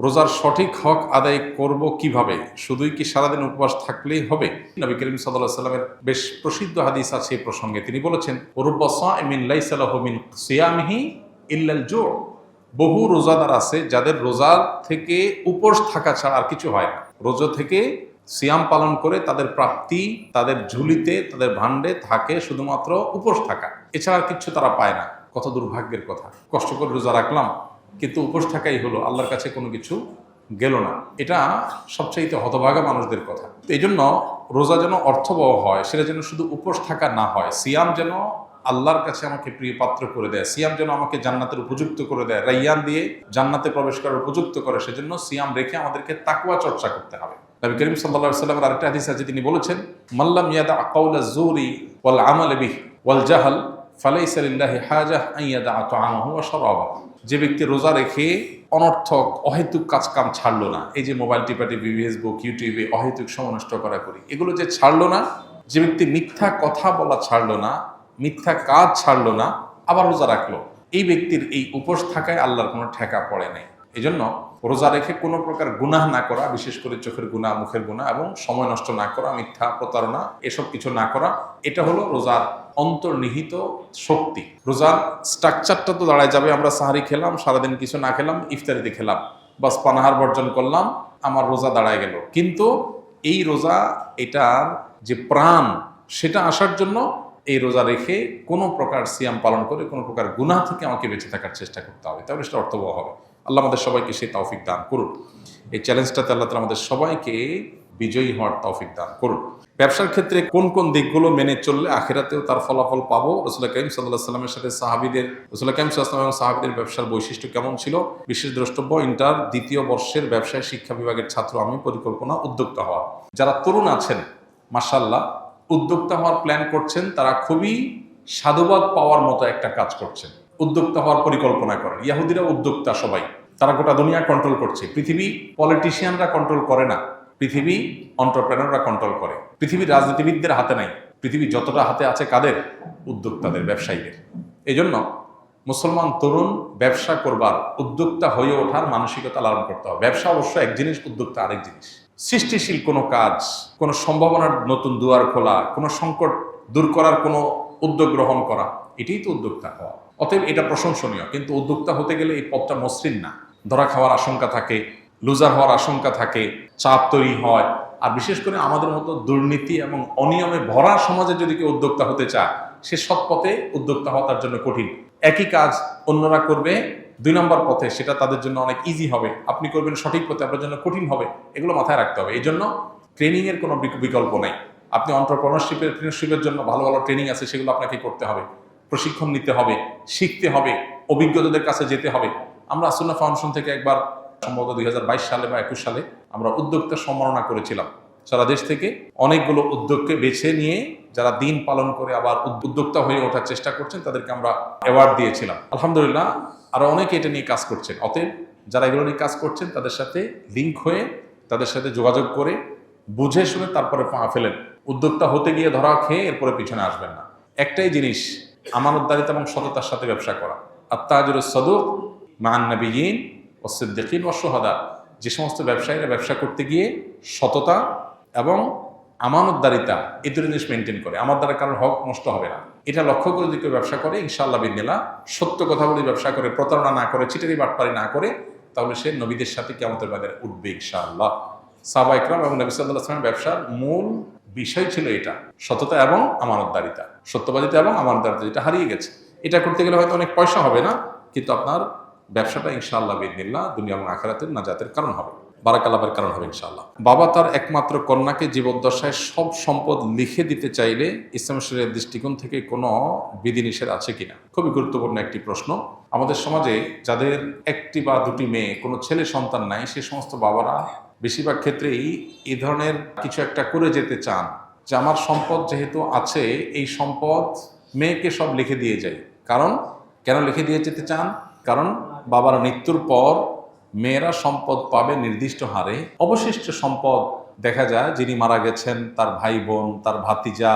রোজার সঠিক হক আদায় করব কিভাবে? শুধুই কি সারাদিন উপবাস থাকলেই হবে? নবী করিম সাল্লাল্লাহু আলাইহি ওয়াসাল্লামের বেশ প্রসিদ্ধ হাদিস আছে এই প্রসঙ্গে। তিনি বলেছেন, রুব্বা সাইমিন লাইসা লাহু মিন সিয়ামিহি ইল্লাল জু'। বহু রোজাদার আছে যাদের রোজার থেকে উপোস থাকা ছাড়া আর কিছু হয় না। রোজা থেকে সিয়াম পালন করে তাদের প্রাপ্তি, তাদের ঝুলিতে, তাদের ভাণ্ডে থাকে শুধুমাত্র উপোস থাকা, এছাড়া আর কিছু তারা পায় না। কত দুর্ভাগ্যের কথা! কষ্ট করে রোজা রাখলাম, কিন্তু উপোস থাকাই হলো, আল্লাহর কাছে কোনো কিছু গেল না। এটা সবচাইতে হতভাগা মানুষদের কথা। এই জন্য রোজা যেন অর্থবহ হয়, সেটা যেন শুধু উপোস থাকা না হয়। সিয়াম যেন আল্লাহর কাছে আমাকে প্রিয় পাত্র করে দেয়, সিয়াম যেন আমাকে জান্নাতের উপযুক্ত করে দেয়, রাইয়ান দিয়ে জান্নাতে প্রবেশ করার উপযুক্ত করে। সেজন্য সিয়াম রেখে আমাদেরকে তাকওয়া চর্চা করতে হবে। নবী করিম সাল্লাল্লাহু আলাইহি ওয়াসাল্লামের আরেকটা হাদিস আছে, তিনি বলেছেন, মাল্লাম ইয়াদা কাওলা যুরি ওয়াল আমাল বিহি ওয়াল জাহল ফালাইসা লিল্লাহি হাজাহ আন ইয়াদা তাআমাহু ওয়া শারাবাহু। যে ব্যক্তি রোজা রেখে অনর্থক অহেতুক কাজকাম ছাড়লো না, এই যে মোবাইল টিপাটিপি, ফেসবুক, ইউটিউবে অহেতুক সময় নষ্ট করা করি, এগুলো যে ছাড়লো না, যে ব্যক্তি মিথ্যা কথা বলা ছাড়লো না, মিথ্যা কাজ ছাড়লো না, আবার রোজা রাখলো, এই ব্যক্তির এই উপোস থাকায় আল্লাহর কোনো ঠেকা পড়ে নাই। এই জন্য রোজা রেখে কোনো প্রকার গুনাহ না করা, বিশেষ করে চোখের গুনাহ, মুখের গুনাহ এবং সময় নষ্ট না করা, মিথ্যা, প্রতারণা, এসব কিছু না করা, এটা হলো রোজার অন্তর্নিহিত শক্তি। রোজার স্ট্রাকচারটা তো দাঁড়ায় যাবে, আমরা সাহারি খেলাম, সারাদিন কিছু না খেলাম, ইফতারিতে খেলাম, বাস পানাহার বর্জন করলাম, আমার রোজা দাঁড়ায় গেল। কিন্তু এই রোজা, এটার যে প্রাণ, সেটা আসার জন্য এই রোজা রেখে কোনো প্রকার সিয়াম পালন করে কোনো প্রকার গুনাহ থেকে আমাকে বেঁচে থাকার চেষ্টা করতে হবে, তাহলে সেটা অর্থবহ হবে। আল্লাহ আমাদের সবাইকে সেই তৌফিক দান করুন। এই চ্যালেঞ্জটাতে আল্লাহ তাআলা আমাদের সবাইকে বিজয়ী হওয়ার তৌফিক দান করুন। ব্যবসার ক্ষেত্রে কোন কোন দিকগুলো মেনে চললে আখিরাতেও তার ফলাফল পাবো? রাসূল করিম সাল্লাল্লাহু আলাইহি ওয়াসাল্লামের সাথে সাহাবীদের, রাসূল করিম সাল্লাল্লাহু আলাইহি ওয়াসাল্লাম এবং সাহাবীদের ব্যবসার বৈশিষ্ট্য কেমন ছিল? বিশেষ দ্রষ্টব্য, ইন্টার দ্বিতীয় বর্ষের ব্যবসায় শিক্ষা বিভাগের ছাত্র আমি। পরিকল্পনা, উদ্যোক্তা হওয়া। যারা তরুণ আছেন, মাশাআল্লাহ, উদ্যোক্তা হওয়ার প্ল্যান করছেন, তারা খুবই সাধুবাদ পাওয়ার মতো একটা কাজ করছেন। উদ্যোক্তা হওয়ার পরিকল্পনা করেন। ইহুদিরা উদ্যোক্তা সবাই, তারা গোটা দুনিয়া কন্ট্রোল করছে। পৃথিবী পলিটিশিয়ানরা কন্ট্রোল করে না, পৃথিবী এন্টারপ্রেনাররা কন্ট্রোল করে। পৃথিবীর রাজনীতিবিদদের হাতে নাই, পৃথিবী যতটা হাতে আছে কাদের? উদ্যোক্তাদের, ব্যবসায়ীদের। এই জন্য মুসলমান তরুণ ব্যবসা করবার, উদ্যোক্তা হয়ে ওঠার মানসিকতা লালন করতে হবে। ব্যবসা অবশ্য এক জিনিস, উদ্যোক্তা আরেক জিনিস। সৃষ্টিশীল কোনো কাজ, কোনো সম্ভাবনার নতুন দুয়ার খোলা, কোনো সংকট দূর করার কোনো উদ্যোগ গ্রহণ করা, এটাই তো উদ্যোক্তা হওয়া। অতএব এটা প্রশংসনীয়, কিন্তু উদ্যোক্তা হতে গেলে এই পথটা মসৃণ না। ধরা খাওয়ার আশঙ্কা থাকে, লুজার হওয়ার আশঙ্কা থাকে, চাপ তৈরি হয়। আর বিশেষ করে আমাদের মতো দুর্নীতি এবং অনিয়মে ভরা সমাজে যদি কেউ উদ্যোক্তা হতে চায়, সে সৎ পথে উদ্যোক্তা হওয়া তার জন্য কঠিন। একই কাজ অন্যরা করবে 2 নম্বর পথে, সেটা তাদের জন্য অনেক ইজি হবে। আপনি করবেন সঠিক পথে, আপনার জন্য কঠিন হবে। এগুলো মাথায় রাখতে হবে। এই জন্য ট্রেনিংয়ের কোনো বিকল্প নেই। আপনি এন্টারপ্রেনারশিপের জন্য ভালো ভালো ট্রেনিং আছে, সেগুলো আপনাকে করতে হবে, প্রশিক্ষণ নিতে হবে, শিখতে হবে, অভিজ্ঞতাদের কাছে যেতে হবে। আমরা আসুন্নাহ ফাউন্ডেশন থেকে একবার সম্ভবত 2022 সালে বা 21 সালে আমরা উদ্যোক্তা সম্মাননা করেছিলাম। সারা দেশ থেকে অনেকগুলো উদ্যোগকে বেছে নিয়ে যারা দিন পালন করে আবার উদ্যোক্তা হয়ে ওঠার চেষ্টা করছেন, তাদেরকে আমরা অ্যাওয়ার্ড দিয়েছিলাম। আলহামদুলিল্লাহ, আরো অনেকে এটা নিয়ে কাজ করছেন। অতএব যারা এগুলো নিয়ে কাজ করছেন, তাদের সাথে লিঙ্ক হয়ে, তাদের সাথে যোগাযোগ করে, বুঝে শুনে তারপরে পা ফেলেন। উদ্যোক্তা হতে গিয়ে ধরা খেয়ে এরপরে পিছনে আসবেন না। একটাই জিনিস, আমানতদারিতা এবং সততার সাথে ব্যবসা করা। আত-তাজিরুস সাদুক মা'আন নাবিয়্যিন ওয়াস সিদ্দিকিন ওয়াশ শুহাদা। যে সমস্ত ব্যবসায়ীরা ব্যবসা করতে গিয়ে সততা এবং আমানতদারিতা, এই দুটো জিনিস মেনটেন করে, আমার দ্বারা কারোর হক নষ্ট হবে না, এটা লক্ষ্য করে যদি কেউ ব্যবসা করে, ইনশাআল্লাহ বিদিনিল্লাহ, সত্য কথা বলে ব্যবসা করে, প্রতারণা না করে, চিটারি বাটপারি না করে, তাহলে সে নবীদের সাথে কিয়ামতের বাজারে উঠবে ইনশাআল্লাহ। সাহাবা ইকরাম এবং নবী সাল্লাল্লাহু আলাইহি ওয়াসাল্লামের ব্যবসার মূল বিষয় ছিল এটা, সততা এবং আমানতদারিতা। সত্যবাদিতা এবং আমানতদারিতা, যেটা হারিয়ে গেছে। এটা করতে গেলে হয়তো অনেক পয়সা হবে না, কিন্তু আপনার ব্যবসাটা ইনশাআল্লাহ বিদিনিল্লাহ দুনিয়া এবং আখিরাতের নাজাতের কারণ হবে, বারাকাল্লাহের কারণ হবে ইনশাআল্লাহ। বাবা তার একমাত্র কন্যাকে জীবদ্দশায় সব সম্পদ লিখে দিতে চাইলে ইসলাম শরীয়তের দৃষ্টিকোণ থেকে কোনো বিধিনিষেধ আছে কিনা? খুবই গুরুত্বপূর্ণ একটি প্রশ্ন। আমাদের সমাজে যাদের একটি বা দুটি মেয়ে, কোনো ছেলে সন্তান নাই, সে সমস্ত বাবারা বেশিরভাগ ক্ষেত্রেই এই ধরনের কিছু একটা করে যেতে চান, যে আমার সম্পদ যেহেতু আছে, এই সম্পদ মেয়েকে সব লিখে দিয়ে যাই। কারণ কেন লিখে দিয়ে যেতে চান? কারণ বাবার মৃত্যুর পর মেয়েরা সম্পদ পাবে নির্দিষ্ট হারে। অবশিষ্ট সম্পদ দেখা যায় যিনি মারা গেছেন, তার ভাই বোন, তার ভাতিজা,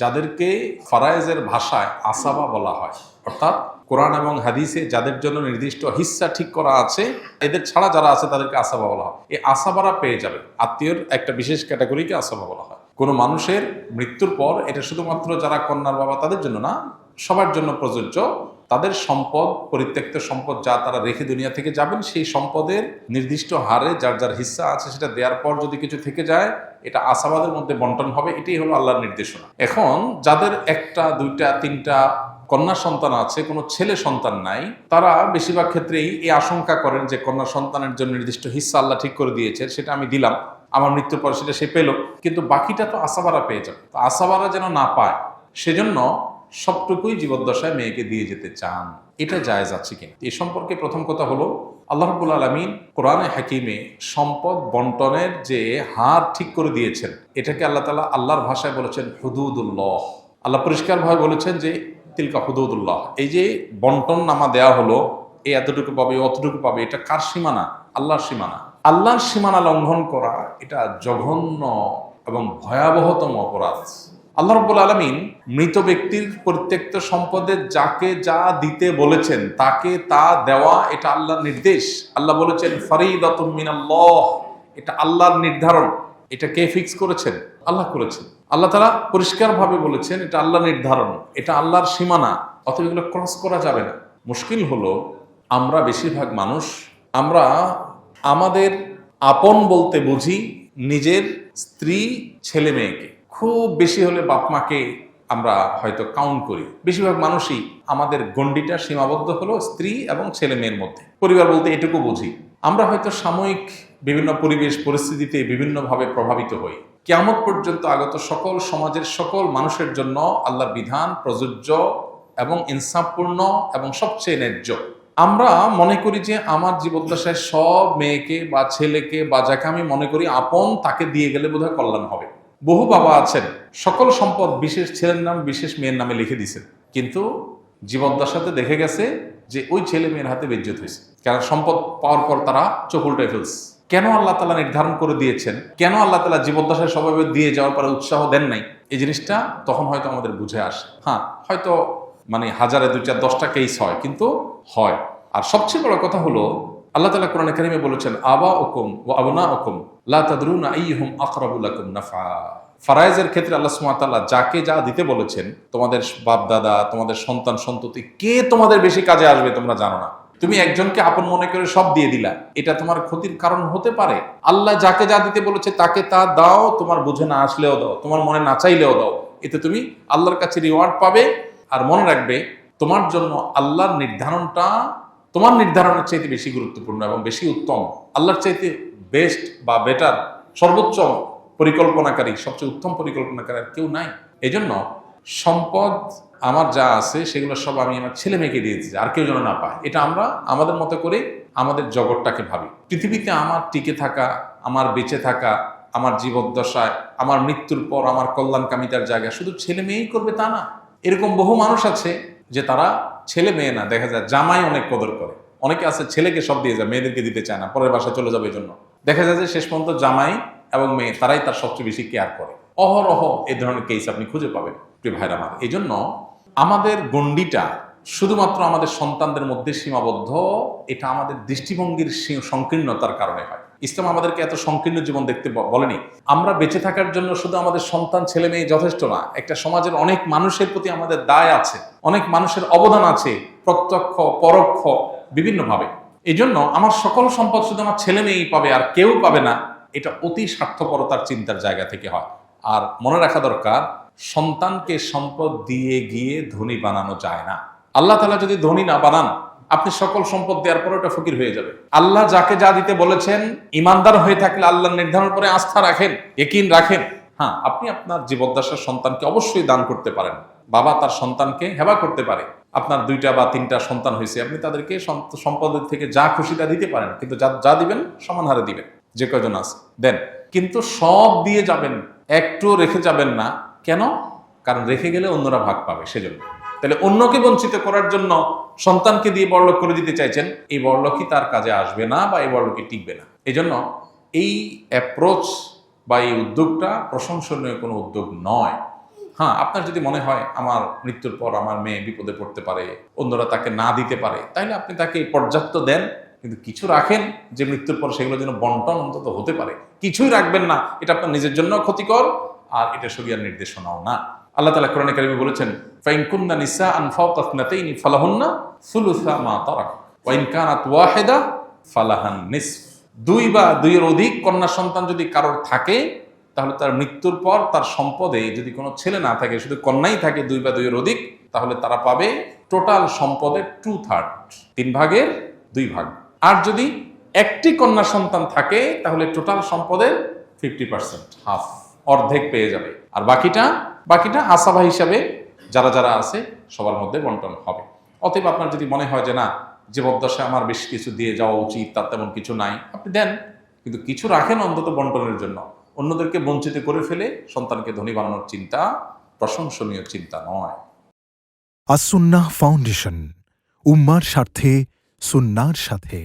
যাদেরকে ফারায়েজের ভাষায় আসাবা বলা হয়, অর্থাৎ কোরআন এবং হাদিসে যাদের জন্য নির্দিষ্ট হিস্সা ঠিক করা আছে, এদের ছাড়া যারা আছে তাদেরকে আসাবা বলা হয়। এই আসাবারা পেয়ে যাবে। আত্মীয়র একটা বিশেষ ক্যাটাগরিকে আসাবা বলা হয়। কোনো মানুষের মৃত্যুর পর এটা শুধুমাত্র যারা কন্যার বাবা তাদের জন্য না, সবার জন্য প্রযোজ্য। তাদের সম্পদ, পরিত্যক্ত সম্পদ যা তারা রেখে দুনিয়া থেকে যাবেন, সেই সম্পদের নির্দিষ্ট হারে যার যার হিস্সা আছে সেটা দেওয়ার পর যদি কিছু থেকে যায়, এটা আসাবাদের মধ্যে বন্টন হবে। এটাই হলো আল্লাহর নির্দেশনা। এখন যাদের একটা, দুইটা, তিনটা কন্যা সন্তান আছে, কোনো ছেলে সন্তান নাই, তারা বেশিরভাগ ক্ষেত্রেই এই আশঙ্কা করেন যে কন্যা সন্তানের জন্য নির্দিষ্ট হিস্সা আল্লাহ ঠিক করে দিয়েছে, সেটা আমি দিলাম, আমার মৃত্যুর পর সেটা সে পেল, কিন্তু বাকিটা তো আসাবারা পেয়ে যাবে। তো আসাবারা যেন না পায় সেজন্য সবটুকুই জীবদ্দশায় মেয়েকে দিয়ে যেতে চান। এটা জায়েজ আছে কিনা এ সম্পর্কে প্রথম কথা হলো, আল্লাহ রাব্বুল আলামিন কোরআনে হাকিমে সম্পদ বন্টনের যে হার ঠিক করে দিয়েছেন, এটাকে আল্লাহ তাআলা আল্লাহর ভাষায় বলেছেন হুদুদুল্লাহ। আল্লাহ পরিষ্কারভাবে বলেছেন যে তিলকা হুদুদুল্লাহ। এই যে বন্টন নামা দেওয়া হলো, এই এতটুকু পাবে, অতটুকু পাবে, এটা কার সীমানা? আল্লাহর সীমানা। আল্লাহর সীমানা লঙ্ঘন করা এটা জঘন্য এবং ভয়াবহতম অপরাধ। আল্লাহ রাব্বুল আলামিন মৃত ব্যক্তির পরিত্যক্ত সম্পদের যাকে যা দিতে বলেছেন তাকে তা দেওয়া, এটা আল্লাহর নির্দেশ। আল্লাহ বলেছেন ফরিদাতুম মিনাল্লাহ, এটা আল্লাহর নির্ধারণ। এটা কে ফিক্স করেছেন? আল্লাহ করেছেন। আল্লাহ তাআলা পরিষ্কারভাবে বলেছেন এটা আল্লাহর নির্ধারণ, এটা আল্লাহর সীমানা, অতএব এগুলো ক্রস করা যাবে না। মুশকিল হলো আমরা বেশিরভাগ মানুষ, আমরা আমাদের আপন বলতে বুঝি নিজের স্ত্রী, ছেলে মেয়েকে। খুব বেশি হলে বাপ মাকে আমরা হয়তো কাউন্ট করি। বেশিরভাগ মানুষই আমাদের গণ্ডিটা সীমাবদ্ধ হলো স্ত্রী এবং ছেলে মেয়ের মধ্যে। পরিবার বলতে এটুকু বুঝি। আমরা হয়তো সাময়িক বিভিন্ন পরিবেশ পরিস্থিতিতে বিভিন্নভাবে প্রভাবিত হই। কিয়ামত পর্যন্ত আগত সকল সমাজের সকল মানুষের জন্য আল্লাহর বিধান প্রযোজ্য এবং ইনসাফপূর্ণ এবং সবচেয়ে ন্যায্য। আমরা মনে করি যে আমার জীবদ্দশায় সব মেয়েকে বা ছেলেকে বা যাকে আমি মনে করি আপন তাকে দিয়ে গেলে বোধহয় কল্যাণ হবে। বহু বাবা আছেন সকল সম্পদ বিশেষ ছেলের নাম বিশেষ মেয়ের নামে লিখে দিয়েছেন, কিন্তু জীবদ্দশাতে দেখে গেছে যে ওই ছেলে মেয়ের হাতে বেজ্জত হয়েছে। কারণ সম্পদ পাওয়ার পর তারা চোখ উল্টে ফেলছে। কেন আল্লাহ তাআলা নির্ধারণ করে দিয়েছেন, কেন আল্লাহ তাআলা জীবদ্দশায় সবাই দিয়ে যাওয়ার পরে উৎসাহ দেন নাই, এই জিনিসটা তখন হয়তো আমাদের বুঝে আসে। হ্যাঁ, হয়তো মানে হাজারে 2-4-10টা কেস হয়, কিন্তু হয়। আর সবচেয়ে বড় কথা হলো আল্লাহ তাআলা কোরআনে কারিমে বলেছেন আবাউকুম ওয়া আবনাউকুম লা তাদরুনা আইয়ুহুম আকরাবু লাকুম নাফা। ফারায়েজের ক্ষেত্রে আল্লাহ সুবহানাহু ওয়া তাআলা যাকে যা দিতে বলেছেন, তোমাদের বাপ দাদা, তোমাদের সন্তান সন্ততি, কে তোমাদের বেশি কাজে আসবে তোমরা জানো না। তুমি একজনকে আপন মনে করে সব দিয়ে দিলা, এটা তোমার ক্ষতির কারণ হতে পারে। আল্লাহ যাকে যা দিতে বলেছে তাকে তা দাও, তোমার বুঝে না আসলেও দাও, তোমার মনে না চাইলেও দাও, এতে তুমি আল্লাহর কাছে রিওয়ার্ড পাবে। আর মনে রাখবে তোমার জন্য আল্লাহর নির্ধারণটা তোমার নির্ধারণের চাইতে বেশি গুরুত্বপূর্ণ এবং বেশি উত্তম। আল্লাহর চাইতে বেস্ট বা বেটার, সর্বোচ্চ পরিকল্পনাকারী, সবচেয়ে উত্তম পরিকল্পনাকারী আর কেউ নাই। এই জন্য সম্পদ আমার যা আছে সেগুলো সব আমি আমার ছেলে মেয়েকে দিয়েছি, আর কেউ যেন না পায়। এটা আমরা আমাদের মতো করে আমাদের জগৎটাকে ভাবি। পৃথিবীতে আমার টিকে থাকা, আমার বেঁচে থাকা, আমার জীবদ্দশায়, আমার মৃত্যুর পর আমার কল্যাণকামিতার জায়গা শুধু ছেলে মেয়েই করবে তা না। এরকম বহু মানুষ আছে যে তারা ছেলে মেয়ে না, দেখা যায় জামাই অনেক কদর করে। অনেকে আছে ছেলেকে সব দিয়ে যায়, মেয়েদেরকে দিতে চায় না, পরের বাসায় চলে যাবে। এই জন্য দেখা যায় যে শেষ পর্যন্ত জামাই এবং মেয়ে তারাই তার সবচেয়ে বেশি কেয়ার করে। অহরহ এই ধরনের কেস আপনি খুঁজে পাবেন প্রিয় ভাইরা আমার। এই জন্য আমাদের গণ্ডিটা শুধুমাত্র আমাদের সন্তানদের মধ্যে সীমাবদ্ধ, এটা আমাদের দৃষ্টিভঙ্গির সংকীর্ণতার কারণে হয়। ইসলাম আমাদেরকে এত সংকীর্ণ জীবন দেখতে বলেনি। আমরা বেঁচে থাকার জন্য শুধু আমাদের সন্তান ছেলে মেয়ে যথেষ্ট না, একটা সমাজের অনেক মানুষের প্রতি আমাদের দায় আছে, অনেক মানুষের অবদান আছে, প্রত্যক্ষ পরোক্ষ বিভিন্নভাবে। এই জন্য আমার সকল সম্পদ শুধু আমার ছেলে মেয়েই পাবে আর কেউ পাবে না, এটা অতি স্বার্থপরতার চিন্তার জায়গা থেকে হয়। আর মনে রাখা দরকার, সন্তানকে সম্পদ দিয়ে গিয়ে ধনী বানানো যায় না। আল্লাহ তাআলা যদি ধনী না বানান, আপনি সকল সম্পদ দেওয়ার পরে ওটা ফকির হয়ে যাবে। আল্লাহ যাকে যা দিতে বলেছেন, ইমানদার হয়ে থাকলে আল্লাহর নির্ধারণ করে আস্থা রাখেন, ইয়াকিন রাখেন। হ্যাঁ, আপনি আপনার জীবদ্দশার সন্তানকে অবশ্যই দান করতে পারেন। বাবা তার সন্তানকে হেবা করতে পারে। আপনার 2টা বা 3টা সন্তান হয়েছে, আপনি তাদেরকে সম্পদের থেকে যা খুশি তা দিতে পারেন, কিন্তু যা দিবেন সমান হারে দিবেন। যে কয়জন আছে দেন, কিন্তু সব দিয়ে যাবেন, একটু রেখে যাবেন না। কেন? কারণ রেখে গেলে অন্যরা ভাগ পাবে, সেজন্য। তাহলে অন্যকে বঞ্চিত করার জন্য সন্তানকে দিয়ে বড়লোক করে দিতে চাইছেন, এই বড়লোকই তার কাজে আসবে না বা এই বড়লোকই টিকবে না। এই জন্য এই অ্যাপ্রোচ বা এই উদ্যোগটা প্রশংসনীয় কোনো উদ্যোগ নয়। হ্যাঁ, আপনার যদি মনে হয় আমার মৃত্যুর পর আমার মেয়ে বিপদে পড়তে পারে, অন্যরা তাকে না দিতে পারে, তাহলে আপনি তাকে পর্যাপ্ত দেন, কিন্তু কিছু রাখেন যে মৃত্যুর পর সেগুলো যেন বন্টন অন্তত হতে পারে। কিছুই রাখবেন না, এটা আপনার নিজের জন্য ক্ষতিকর, আর এটা শরিয়ার নির্দেশনাও না। আল্লাহ তাআলা কোরআনে কারিমে বলেছেন, ফাইন কুন্না নিসাআন ফাওকা ইসনাতাইনি ফালাহুন্না সুলুসা মা তারাক ওয়া ইন কানাত ওয়াহিদা ফালাহান নিসফ। দুই বা দুইয়ের অধিক কন্যা সন্তান যদি কারোর থাকে, তাহলে তার মৃত্যুর পর তার সম্পদে যদি কোনো ছেলে না থাকে, শুধু কন্যাই থাকে দুই বা দুইয়ের অধিক, তাহলে তারা পাবে টোটাল সম্পদের 2/3, 3/2 আর যদি একটি কন্যা সন্তান থাকে তাহলে টোটাল সম্পদের 50%, হাফ, অর্ধেক পেয়ে যাবে। আর বাকিটা আসাবা হিসাবে যারা যারা আছে সবার মধ্যে বন্টন হবে। অতএব আপনার যদি মনে হয় যে না, জীবদ্দশায় আমার বেশ কিছু দিয়ে যাওয়া উচিত, তার তেমন কিছু নাই, আপনি দেন, কিন্তু কিছু রাখেন অন্তত বন্টনের জন্য। অন্যদেরকে বঞ্চিত করে ফেলে সন্তানকে ধনী বানানোর চিন্তা প্রশংসনীয় চিন্তা নয়। আস-সুন্নাহ ফাউন্ডেশন, উম্মার স্বার্থে সুন্নাহর সাথে।